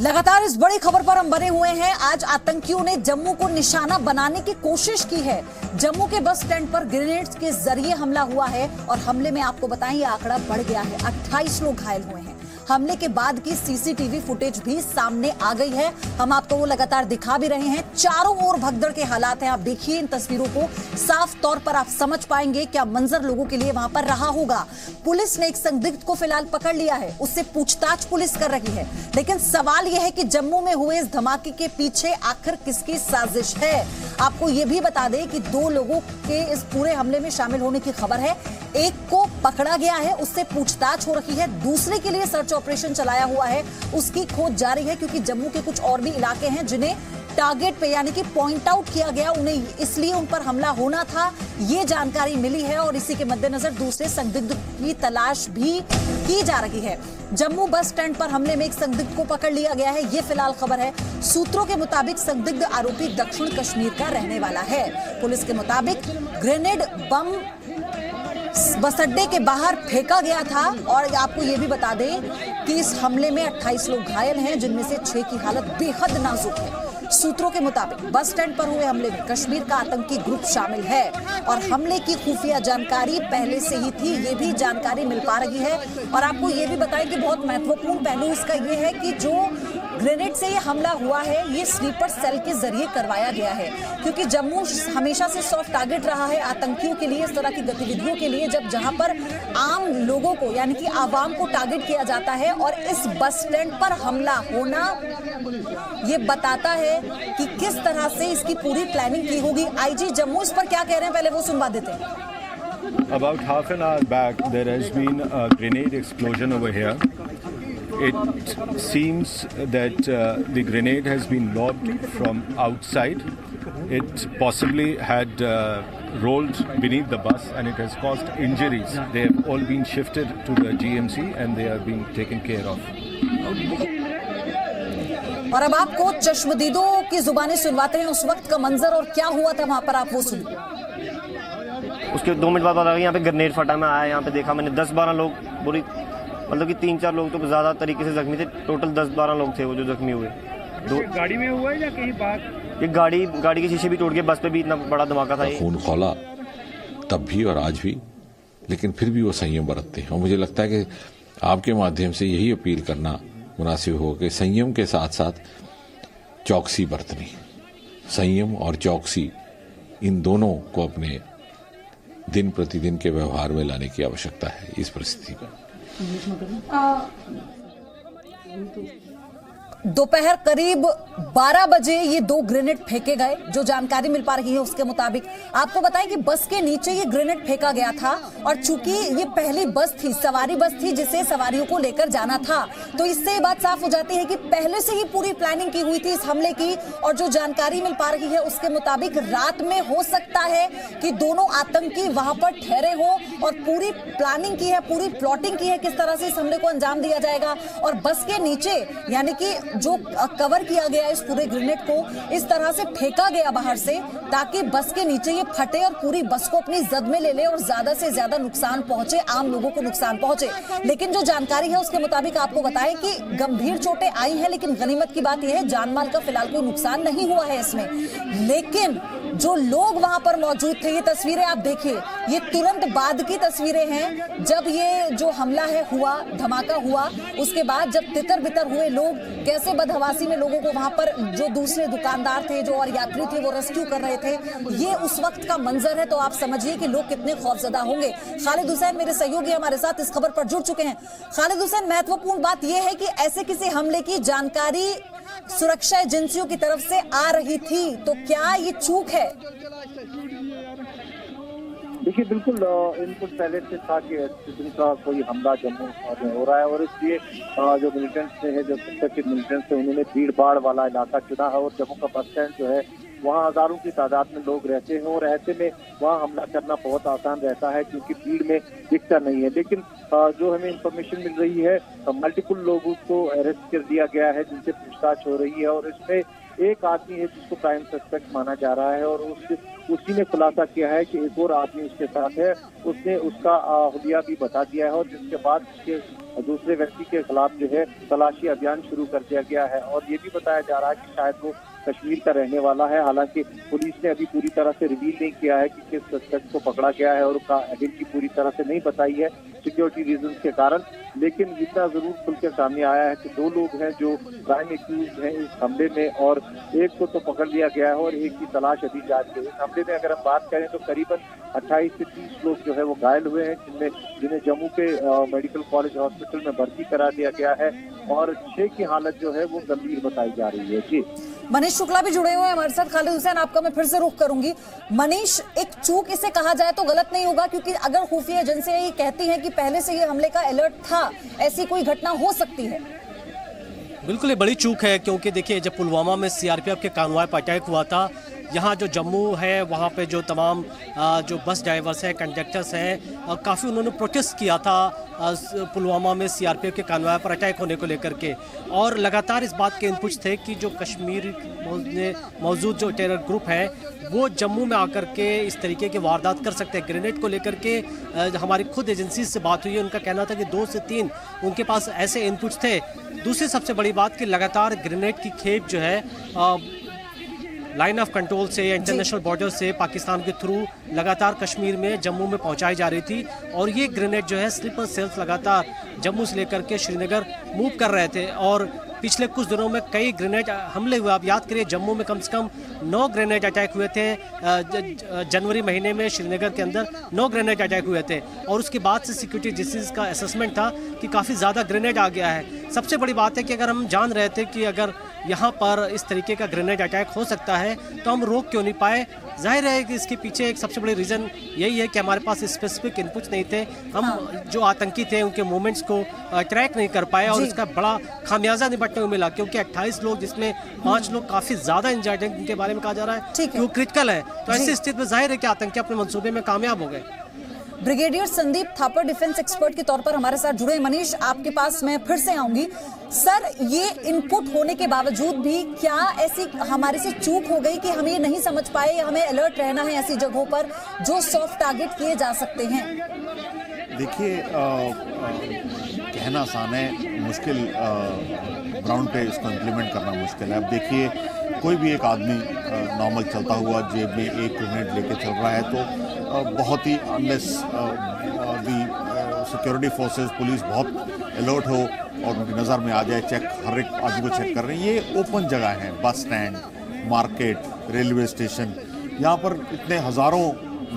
लगातार इस बड़ी खबर पर हम बने हुए हैं। आज आतंकियों ने जम्मू को निशाना बनाने की कोशिश की है। जम्मू के बस स्टैंड पर ग्रेनेड्स के जरिए हमला हुआ है और हमले में आपको बताएं ये आंकड़ा बढ़ गया है। 28 लोग घायल हुए हैं। हमले के बाद की सीसीटीवी फुटेज भी सामने आ गई है। हम आपको वो लगातार दिखा भी रहे हैं। चारों ओर भगदड़ के हालात हैं। आप देखिए इन तस्वीरों को, साफ तौर पर आप समझ पाएंगे क्या मंजर लोगों के लिए वहां पर रहा होगा। पुलिस ने एक संदिग्ध को फिलहाल पकड़ लिया है, उससे पूछताछ पुलिस कर रही है। लेकिन सवाल यह है कि जम्मू में हुए इस धमाके के पीछे आखिर किसकी साजिश है। आपको यह भी बता दें कि 2 लोगों के इस पूरे हमले में शामिल होने की खबर है। एक को पकड़ा गया है, उससे पूछताछ हो रही है। दूसरे के लिए सर्च ऑपरेशन चलाया हुआ है, उसकी खोज जारी है, क्योंकि जम्मू के कुछ और भी इलाके हैं जिन्हें टारगेट पे यानी कि पॉइंट आउट किया गया, उन्हें इसलिए उन पर हमला होना था, ये जानकारी मिली है। और इसी के मद्देनजर दूसरे संदिग्ध की तलाश भी की जा रही है। जम्मू बस स्टैंड पर हमले में एक संदिग्ध को पकड़ लिया गया है, ये फिलहाल खबर है। सूत्रों के मुताबिक संदिग्ध आरोपी दक्षिण कश्मीर का रहने वाला है। पुलिस के मुताबिक ग्रेनेड बम बस अड्डे के बाहर फेंका गया था। और आपको यह भी बता दें कि इस हमले में 28 लोग घायल हैं, जिनमें से 6 की हालत बेहद नाजुक है। सूत्रों के मुताबिक बस स्टैंड पर हुए हमले में कश्मीर का आतंकी ग्रुप शामिल है और हमले की खुफिया जानकारी पहले से ही थी, ये भी जानकारी मिल पा रही है। और आपको ये भी बताएं कि बहुत महत्वपूर्ण पहलू इसका ये है कि जो ग्रेनेड से ये हमला हुआ है, ये स्लीपर सेल के जरिए करवाया गया है, क्योंकि जम्मू हमेशा से सॉफ्ट टारगेट रहा है आतंकियों के लिए, इस तरह की गतिविधियों के लिए, जहां पर आम लोगों को यानी कि आवाम को टारगेट किया जाता है। और इस बस स्टैंड पर हमला होना ये बताता है कि किस तरह से इसकी पूरी प्लानिंग की होगी। आईजी जम्मू इस पर क्या कह रहे हैं, पहले वो सुनवा देते हैं। About half an hour back, there has been a grenade explosion over here. It seems that the grenade has been lobbed from outside. It possibly had rolled beneath the bus and it has caused injuries. They have all been shifted to the GMC and they are being taken care of. और अब आपको चश्मदीदों की जुबानी सुनवाते हैं उस वक्त का मंजर और क्या हुआ था वहां पर, आप वो सुनिए। उसके 2 मिनट बाद यहाँ पे ग्रेनेड फटा, मैं आया यहाँ पे देखा मैंने 10-12 लोग, बुरी मतलब कि 3-4 लोग तो ज़्यादा तरीके से जख्मी थे। टोटल 10-12 लोग थे वो जो जख्मी हुए। गाड़ी में हुआ है या कहीं बाहर? ये गाड़ी के शीशे भी टूट गए, बस पे भी इतना बड़ा धमाका था। खून खौला तब भी और आज भी, लेकिन फिर भी वो संयम बरतते हैं। और मुझे लगता है कि आपके माध्यम से यही अपील करना मुनासिब हो कि संयम के साथ साथ चौकसी बरतनी, संयम और चौकसी इन दोनों को अपने दिन प्रतिदिन के व्यवहार में लाने की आवश्यकता है इस परिस्थिति में। दोपहर करीब 12 बजे ये 2 ग्रेनेड फेंके गए, जो जानकारी मिल पा रही है उसके मुताबिक। आपको बताएं कि बस के नीचे ये ग्रेनेड फेंका गया था और चूंकि ये पहली बस थी, सवारी बस थी जिसे सवारियों को लेकर जाना था, तो इससे ये बात साफ हो जाती है कि पहले से ही पूरी प्लानिंग की हुई थी इस हमले की। और जो जानकारी मिल पा रही है उसके मुताबिक रात में हो सकता है कि दोनों आतंकी वहां पर ठहरे हो और पूरी प्लानिंग की है, पूरी प्लॉटिंग की है किस तरह से इस हमले को अंजाम दिया जाएगा। और बस के नीचे यानी कि जो कवर किया गया इस पूरे ग्रेनेड को, इस तरह से फेंका गया बाहर से ताकि बस के नीचे ये फटे और पूरी बस को अपनी जद में ले ले और ज्यादा से ज्यादा नुकसान पहुंचे, आम लोगों को नुकसान पहुंचे। लेकिन जो जानकारी है उसके मुताबिक आपको बताएं कि गंभीर चोटें आई हैं, लेकिन गनीमत की बात यह है जानमाल का फिलहाल कोई नुकसान नहीं हुआ है इसमें। लेकिन जो लोग वहां पर मौजूद थे, ये तस्वीरें आप देखिए, ये तुरंत बाद की तस्वीरें हैं जब ये जो हमला है हुआ, धमाका हुआ, उसके बाद जब तितर बितर हुए लोग, कैसे बदहवासी में लोगों को वहां पर जो दूसरे दुकानदार थे, जो और यात्री थे, वो रेस्क्यू कर रहे थे। ये उस वक्त का मंजर है, तो आप समझिए कि लोग कितने खौफजदा होंगे। खालिद हुसैन मेरे सहयोगी हमारे साथ इस खबर पर जुड़ चुके हैं। खालिद हुसैन, महत्वपूर्ण बात यह है कि ऐसे किसी हमले की जानकारी सुरक्षा एजेंसियों की तरफ से आ रही थी, तो क्या ये चूक है? देखिए, बिल्कुल इनपुट पहले से था कि किसी का कोई हमला जम्मू में हो रहा है और इसलिए जो मिलिटेंट्स है, जो सशस्त्र मिलिटेंट्स है, उन्होंने भीड़ भाड़ वाला इलाका चुना है। और जम्मू का बस स्टैंड जो है वहाँ हजारों की तादाद में लोग रहते हैं और ऐसे में वहाँ हमला करना बहुत आसान रहता है क्योंकि भीड़ में दिखता नहीं है। लेकिन जो हमें इंफॉर्मेशन मिल रही है, मल्टीपल लोगों को अरेस्ट कर दिया गया है जिनसे पूछताछ हो रही है और इसमें एक आदमी है जिसको प्राइम सस्पेक्ट माना जा रहा है और उसी ने खुलासा किया है कि एक और आदमी उसके साथ है। उसने उसका हुलिया भी बता दिया है और जिसके बाद उसके दूसरे व्यक्ति के खिलाफ जो है तलाशी अभियान शुरू कर दिया गया है। और ये भी बताया जा रहा है कि शायद वो कश्मीर का रहने वाला है। हालांकि पुलिस ने अभी पूरी तरह से रिवील नहीं किया है कि किस सस्पेक्ट को पकड़ा गया है और उसका आइडेंटिटी पूरी तरह से नहीं बताई है सिक्योरिटी रीजन के कारण। लेकिन इतना जरूर खुल के सामने आया है कि 2 लोग हैं जो प्राइम एक्यूज हैं इस हमले में, और एक को तो पकड़ लिया गया है और एक की तलाश अभी जारी है। इस हमले में अगर हम बात करें तो करीबन 28 से 30 लोग जो है वो घायल हुए हैं, जिन्हें जम्मू के मेडिकल कॉलेज हॉस्पिटल में भर्ती करा दिया गया है और 6 की हालत जो है वो गंभीर बताई जा रही है। जी मनीष शुक्ला भी जुड़े हुए हैं हमारे साथ। खालिद हुसैन, आपका मैं फिर से रुख करूंगी। मनीष, एक चूक इसे कहा जाए तो गलत नहीं होगा, क्योंकि अगर खुफिया एजेंसियां ये कहती हैं कि पहले से ये हमले का अलर्ट था, ऐसी कोई घटना हो सकती है? बिल्कुल ये बड़ी चूक है, क्योंकि देखिए जब पुलवामा में सीआरपीएफ के कानवाय पर अटैक हुआ था, यहाँ जो जम्मू है वहाँ पे जो तमाम जो बस ड्राइवर्स हैं, कंडक्टर्स हैं, काफ़ी उन्होंने प्रोटेस्ट किया था पुलवामा में सीआरपीएफ के कानवाय पर अटैक होने को लेकर के। और लगातार इस बात के इनपुट्स थे कि जो कश्मीर में मौजूद जो टेरर ग्रुप है वो जम्मू में आकर के इस तरीके के वारदात कर सकते हैं। ग्रेनेड को लेकर के हमारी खुद एजेंसी से बात हुई है, उनका कहना था कि 2 से 3 उनके पास ऐसे इनपुट्स थे। दूसरी सबसे बड़ी बात कि लगातार ग्रेनेड की खेप जो है लाइन ऑफ कंट्रोल से या इंटरनेशनल बॉर्डर से पाकिस्तान के थ्रू लगातार कश्मीर में जम्मू में पहुंचाई जा रही थी, और ये ग्रेनेड जो है स्लीपर सेल्स लगातार जम्मू से लेकर के श्रीनगर मूव कर रहे थे। और पिछले कुछ दिनों में कई ग्रेनेड हमले हुए। आप याद करिए जम्मू में कम से कम 9 ग्रेनेड अटैक हुए थे। जनवरी महीने में श्रीनगर के अंदर 9 ग्रेनेड अटैक हुए थे, और उसके बाद से सिक्योरिटी एजेंसीज का असेसमेंट था कि काफ़ी ज़्यादा ग्रेनेड आ गया है। सबसे बड़ी बात है कि अगर हम जान रहे थे कि अगर यहाँ पर इस तरीके का ग्रेनेड अटैक हो सकता है तो हम रोक क्यों नहीं पाए? जाहिर है कि इसके पीछे एक सबसे बड़ी रीज़न यही है कि हमारे पास स्पेसिफिक इनपुट्स नहीं थे। हम जो आतंकी थे उनके मूवमेंट्स को ट्रैक नहीं कर पाए, और इसका बड़ा खामियाजा निपटने को मिला, क्योंकि 28 लोग जिसमें 5 लोग काफ़ी ज़्यादा इंजर्ड हैं, जिनके बारे में कहा जा रहा है कि वो क्रिटिकल है। तो ऐसी स्थिति में जाहिर है कि आतंकी अपने मंसूबे में कामयाब हो गए। Brigadier Sandeep Thapar defence expert के तौर पर हमारे साथ जुड़े। मनीष, आपके पास मैं फिर से आऊंगी। सर, ये इनपुट होने के बावजूद भी क्या ऐसी हमारे से चूक हो गई कि हम ये नहीं समझ पाए, हमें अलर्ट रहना है ऐसी जगहों पर जो सॉफ्ट टारगेट किए जा सकते हैं? देखिए, कहना आसान है, मुश्किल ग्राउंड पे इसको इम्प्लीमेंट करना मुश्किल है। अब देखिए, कोई भी एक आदमी नॉर्मल चलता हुआ जेब में एक ग्रेनेड लेके चल रहा है तो बहुत ही अनलेस दी सिक्योरिटी फोर्सेस, पुलिस बहुत अलर्ट हो और उनकी नज़र में आ जाए, चेक हर एक आदमी को चेक कर रहे हैं। ये ओपन जगह है, bus stand, market, railway station, यहाँ पर इतने हज़ारों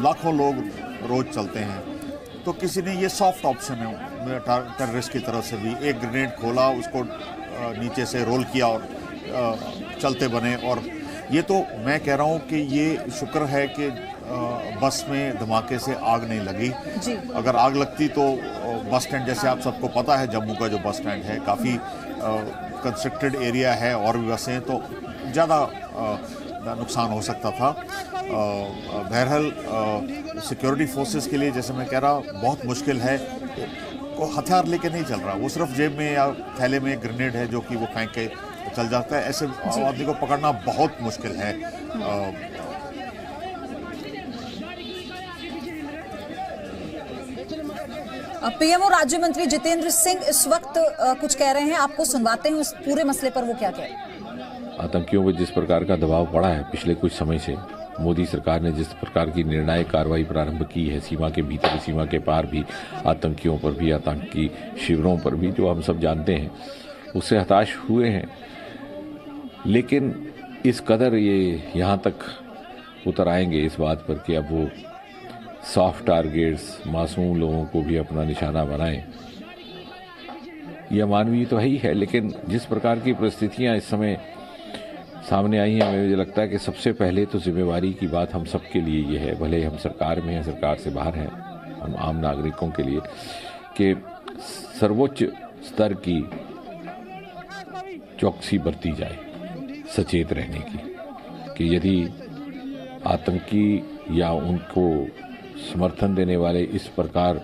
लाखों लोग रोज़ चलते हैं। तो किसी ने ये सॉफ्ट ऑप्शन है टेररिस्ट की तरफ से भी, एक ग्रेनेड खोला, उसको नीचे से रोल किया और चलते बने। और ये तो मैं कह रहा हूँ कि ये शुक्र है कि बस में धमाके से आग नहीं लगी। अगर आग लगती तो बस स्टैंड, जैसे आप सबको पता है जम्मू का जो बस स्टैंड है काफ़ी कंस्ट्रक्टेड एरिया है और भी बसें, तो ज़्यादा नुकसान हो सकता था। बहरहाल सिक्योरिटी फोर्सेस के लिए, जैसे मैं कह रहा, बहुत मुश्किल है। वो हथियार लेके नहीं चल रहा, वो सिर्फ जेब में या थैले में ग्रेनेड है जो कि वो फेंक के चल जाता है। ऐसे आदमी को पकड़ना बहुत मुश्किल है। पीएमओ राज्य मंत्री जितेंद्र सिंह इस वक्त कुछ कह रहे हैं, आपको सुनवाते हैं उस पूरे मसले पर वो क्या कह रहे हैं। आतंकियों पर जिस प्रकार का दबाव पड़ा है पिछले कुछ समय से, मोदी सरकार ने जिस प्रकार की निर्णायक कार्रवाई प्रारंभ की है, सीमा के भीतर, सीमा के पार भी, आतंकियों पर भी, आतंकी शिविरों पर भी, जो हम सब जानते हैं, उससे हताश हुए हैं। लेकिन इस कदर ये यहाँ तक उतर आएंगे इस बात पर कि अब वो सॉफ्ट टारगेट्स, मासूम लोगों को भी अपना निशाना बनाएं, यह मानवीय तो है ही है। लेकिन जिस प्रकार की परिस्थितियाँ इस समय सामने आई हैं, मुझे लगता है कि सबसे पहले तो जिम्मेवारी की बात हम सब के लिए ये है, भले हम सरकार में हैं, सरकार से बाहर हैं, हम आम नागरिकों के लिए, कि सर्वोच्च स्तर की चौकसी बरती जाए, सचेत रहने की, कि यदि आतंकी या उनको समर्थन देने वाले इस प्रकार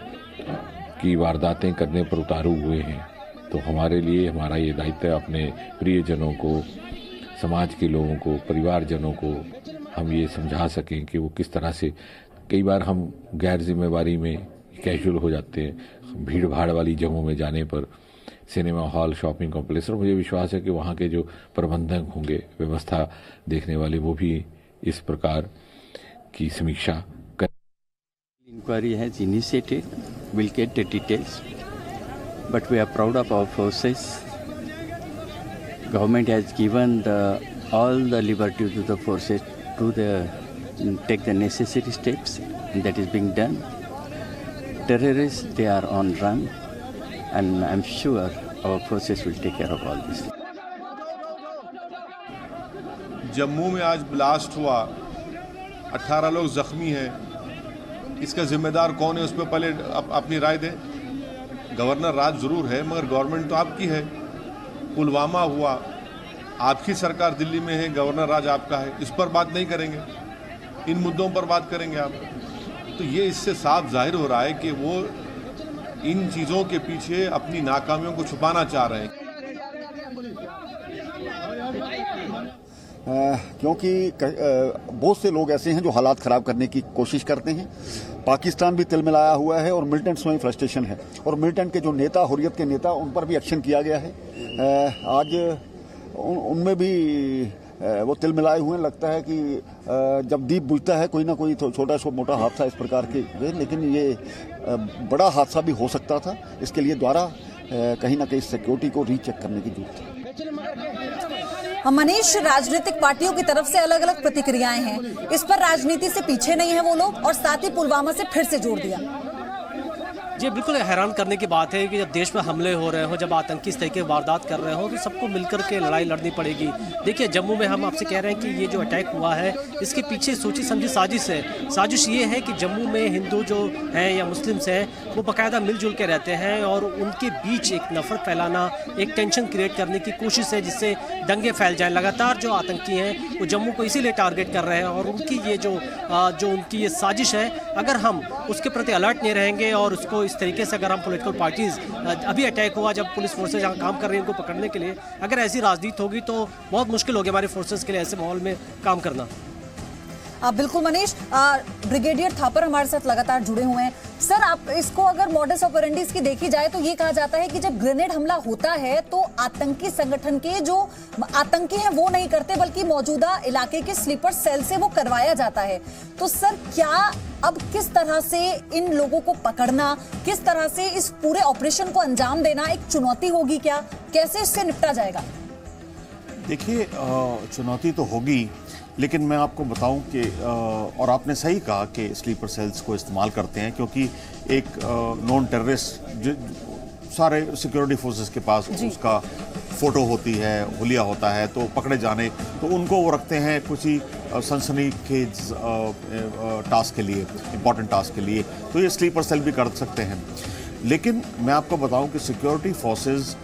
की वारदातें करने पर उतारू हुए हैं, तो हमारे लिए हमारा ये दायित्व है अपने प्रियजनों को, समाज के लोगों को, परिवारजनों को हम ये समझा सकें कि वो किस तरह से, कई बार हम गैर जिम्मेवारी में कैजुअल हो जाते हैं भीड़ भाड़ वाली जगहों में जाने पर, सिनेमा हॉल, शॉपिंग कॉम्प्लेक्स। और मुझे विश्वास है कि वहाँ के जो प्रबंधक होंगे, व्यवस्था देखने वाले, वो भी इस प्रकार की समीक्षा कर। Inquiry has initiated. We'll get the details. But we are proud of our forces. Government has given all the liberty to the forces to take the necessary steps, and that is being done. Terrorists, they are on run, and I'm sure our forces will take care of all this. Jammu में आज blast हुआ, 18 लोग जख्मी हैं। इसका जिम्मेदार कौन है, उस पर पहले अपनी राय दें। गवर्नर राज जरूर है, मगर गवर्नमेंट तो आपकी है। पुलवामा हुआ, आपकी सरकार दिल्ली में है, गवर्नर राज आपका है। इस पर बात नहीं करेंगे, इन मुद्दों पर बात करेंगे आप। तो ये इससे साफ जाहिर हो रहा है कि वो इन चीज़ों के पीछे अपनी नाकामियों को छुपाना चाह रहे हैं। क्योंकि बहुत से लोग ऐसे हैं जो हालात ख़राब करने की कोशिश करते हैं। पाकिस्तान भी तिलमिलाया हुआ है और मिलिटेंट्स में फ्रस्ट्रेशन है, और मिलिटेंट के जो नेता, हुर्रियत के नेता, उन पर भी एक्शन किया गया है। आज उनमें भी वो तिलमिलाए हुए हैं। लगता है कि जब दीप बुझता है कोई ना कोई छोटा मोटा हादसा इस प्रकार के, लेकिन ये बड़ा हादसा भी हो सकता था। इसके लिए द्वारा कहीं ना कहीं सिक्योरिटी को रीचेक करने की जरूरत है। मनीष, राजनीतिक पार्टियों की तरफ से अलग अलग प्रतिक्रियाएं हैं। इस पर राजनीति से पीछे नहीं है वो लोग, और साथ ही पुलवामा से फिर से जोड़ दिया। जी बिल्कुल हैरान करने की बात है कि जब देश में हमले हो रहे हो, जब आतंकी इस तरह के वारदात कर रहे हो, तो सबको मिलकर के लड़ाई लड़नी पड़ेगी। देखिए जम्मू में हम आपसे कह रहे हैं कि ये जो अटैक हुआ है, इसके पीछे सोची समझी साजिश है। साजिश ये है कि जम्मू में हिंदू जो हैं या मुस्लिम्स हैं, वो बाकायदा मिलजुल के रहते हैं, और उनके बीच एक नफरत फैलाना, एक टेंशन क्रिएट करने की कोशिश है, जिससे दंगे फैल जाएं। लगातार जो आतंकी हैं वो जम्मू को इसीलिए टारगेट कर रहे हैं, और उनकी ये जो उनकी ये साजिश है, अगर हम उसके प्रति अलर्ट नहीं रहेंगे और उसको इस तरीके से, अगर हम पॉलिटिकल पार्टीज, अभी अटैक हुआ जब पुलिस फोर्सेज जहाँ काम कर रही हैं उनको पकड़ने के लिए, अगर ऐसी राजनीति होगी तो बहुत मुश्किल होगी हमारी फोर्सेज के लिए ऐसे माहौल में काम करना। बिल्कुल मनीष, ब्रिगेडियर थापर हमारे साथ लगातार जुड़े हुए हैं। सर, आप इसको अगर मॉडस ऑपरेंडी की देखी जाए तो ये कहा जाता है कि जब ग्रेनेड हमला होता है तो आतंकी संगठन के जो आतंकी हैं वो नहीं करते, बल्कि मौजूदा इलाके के स्लीपर सेल से वो करवाया जाता है। तो सर, क्या अब किस तरह से इन लोगों को पकड़ना, किस तरह से इस पूरे ऑपरेशन को अंजाम देना एक चुनौती होगी क्या? कैसे इससे निपटा जाएगा? देखिए, चुनौती तो होगी, लेकिन मैं आपको बताऊं कि और आपने सही कहा कि स्लीपर सेल्स को इस्तेमाल करते हैं, क्योंकि एक नॉन टेररिस्ट सारे सिक्योरिटी फोर्सेस के पास उसका फोटो होती है, हुलिया होता है, तो पकड़े जाने तो उनको वो रखते हैं कुछ ही सनसनीखेज टास्क के लिए, इम्पॉर्टेंट टास्क के लिए। तो ये स्लीपर सेल भी कर सकते हैं। लेकिन मैं आपको बताऊं कि सिक्योरिटी फोर्सेस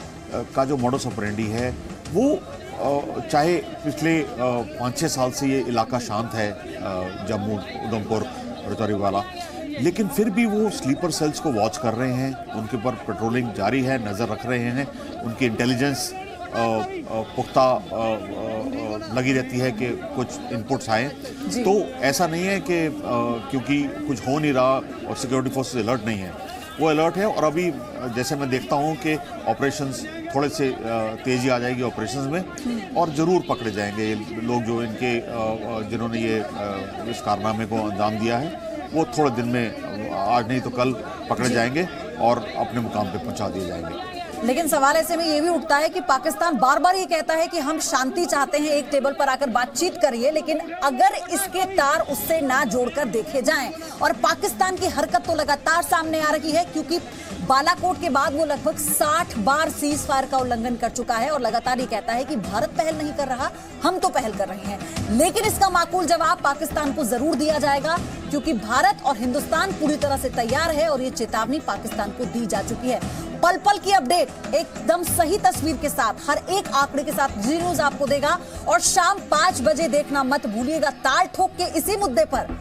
का जो मॉडस ऑपरेंडी है, वो चाहे पिछले 5-6 साल से ये इलाका शांत है, जम्मू, उधमपुर, राजौरी वाला, लेकिन फिर भी वो स्लीपर सेल्स को वॉच कर रहे हैं, उनके ऊपर पेट्रोलिंग जारी है, नज़र रख रहे हैं, उनकी इंटेलिजेंस पुख्ता लगी रहती है कि कुछ इनपुट्स आए। तो ऐसा नहीं है कि क्योंकि कुछ हो नहीं रहा और सिक्योरिटी फोर्सेस अलर्ट नहीं है, वो अलर्ट है। और अभी जैसे मैं देखता हूँ कि ऑपरेशंस थोड़े से तेज़ी आ जाएगी ऑपरेशंस में, और ज़रूर पकड़े जाएंगे लोग जो इनके जिन्होंने ये इस कारनामे को अंजाम दिया है। वो थोड़े दिन में, आज नहीं तो कल पकड़े जाएंगे और अपने मुकाम पे पहुंचा दिए जाएंगे। लेकिन सवाल ऐसे में ये भी उठता है कि पाकिस्तान बार बार ये कहता है कि हम शांति चाहते हैं, एक टेबल पर आकर बातचीत करिए, लेकिन अगर इसके तार उससे ना जोड़कर देखे जाएं, और पाकिस्तान की हरकत तो लगातार सामने आ रही है, क्योंकि बालाकोट के बाद वो लगभग 60 बार सीज फायर का उल्लंघन कर चुका है और लगातार ये कहता है कि भारत पहल नहीं कर रहा, हम तो पहल कर रहे हैं। लेकिन इसका माकूल जवाब पाकिस्तान को जरूर दिया जाएगा, क्योंकि भारत और हिंदुस्तान पूरी तरह से तैयार है और ये चेतावनी पाकिस्तान को दी जा चुकी है। पल पल की अपडेट एकदम सही तस्वीर के साथ, हर एक आंकड़े के साथ जी न्यूज आपको देगा, और शाम 5 बजे देखना मत भूलिएगा ताल ठोक के इसी मुद्दे पर